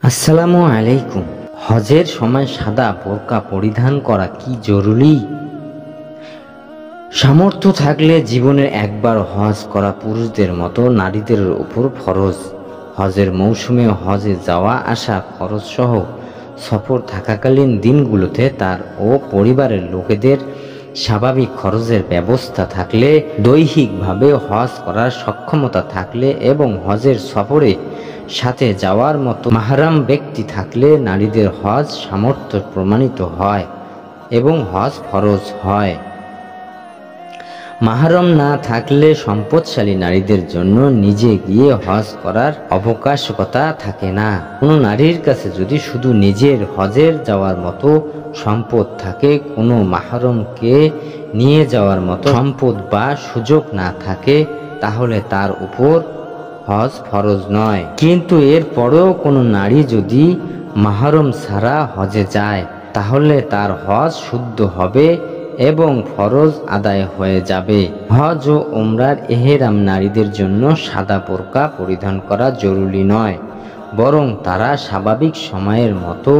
আসসালামু আলাইকুম। হজের সময় সাদা বোরকা পরিধান করা কি জরুরি? সামর্থ্য থাকলে জীবনের একবার হজ করা পুরুষদের মতো নারীদের উপর ফরজ। হজের মৌসুমে হজে যাওয়া আসা খরচ সহ সফর থাকাকালীন দিনগুলোতে তার ও পরিবারের লোকেদের স্বাভাবিক খরচের ব্যবস্থা থাকলে, দৈহিকভাবে হজ করার সক্ষমতা থাকলে এবং হজের সফরে সাথে যাওয়ার মতো মাহরাম ব্যক্তি থাকলে নারীদের হজ সামর্থ্য প্রমাণিত হয় এবং হজ ফরজ হয়। মাহরম না থাকলে সম্পদশালী নারীদের জন্য নিজে গিয়ে হজ করার অবকাশকতা থাকে না। কোনো নারীর কাছে যদি শুধু নিজের হজের যাওয়ার মতো সম্পদ থাকে, কোনো মাহরমকে নিয়ে যাওয়ার মতো সম্পদ বা সুযোগ না থাকে, তাহলে তার উপর হজ ফরজ নয়। কিন্তু এরপরেও কোনো নারী যদি মাহরম ছাড়া হজে যায়, তাহলে তার হজ শুদ্ধ হবে এবং ফরজ আদায় হয়ে যাবে। হজ ও উমরার এহরাম নারীদের জন্য সাদা বোরকা পরিধান করা জরুরি নয়, বরং তারা স্বাভাবিক সময়ের মতো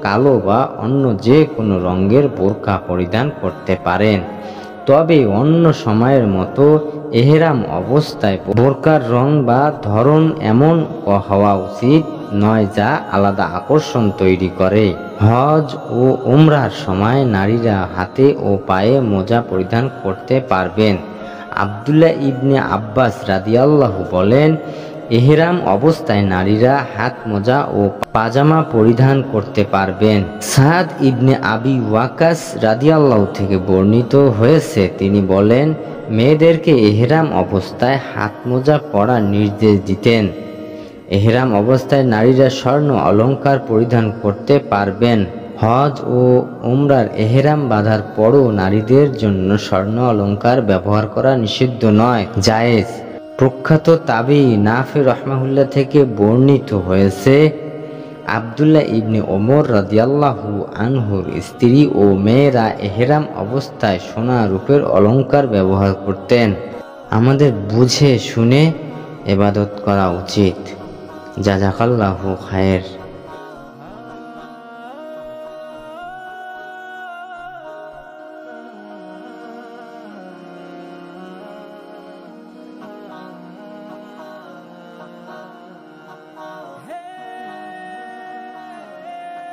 কালো বা অন্য যে কোনো রঙের বোরকা পরিধান করতে পারেন। তবে অন্য সময়ের মতো এহরাম অবস্থায় বোরকার রং বা ধরন এমন হওয়া উচিত নয় যা আলাদা আকর্ষণ তৈরি করে। হজ ও উমরার সময় নারীরা হাতে ও পায়ে মোজা পরিধান করতে পারবেন। আব্দুল্লাহ ইবনে আব্বাস রাদিয়াল্লাহু বলেন, এহরাম অবস্থায় নারীরা হাত মোজা ও পাজামা পরিধান করতে পারবেন। সাদ ইবনে আবি ওয়াকাস রাদিয়াল্লাহু থেকে বর্ণিত হয়েছে, তিনি বলেন, মেয়েদেরকে এহরাম অবস্থায় হাত মোজা পরার নির্দেশ দিতেন। এহরাম অবস্থায় নারীরা স্বর্ণ অলংকার পরিধান করতে পারবেন। হজ ও উমরার এহরাম বাঁধার পরও নারীদের জন্য স্বর্ণ অলংকার ব্যবহার করা নিষিদ্ধ নয়, জায়েজ। প্রখ্যাত তাবী নাফি রাহমাহুল্লাহ থেকে বর্ণিত হয়েছে, আব্দুল্লাহ ইবনে ওমর রাদিয়াল্লাহু আনহুর স্ত্রী ও মেয়েরা এহরাম অবস্থায় সোনা রূপের অলংকার ব্যবহার করতেন। আমাদের বুঝে শুনে ইবাদত করা উচিত। জাযাকাল্লাহু খায়ের।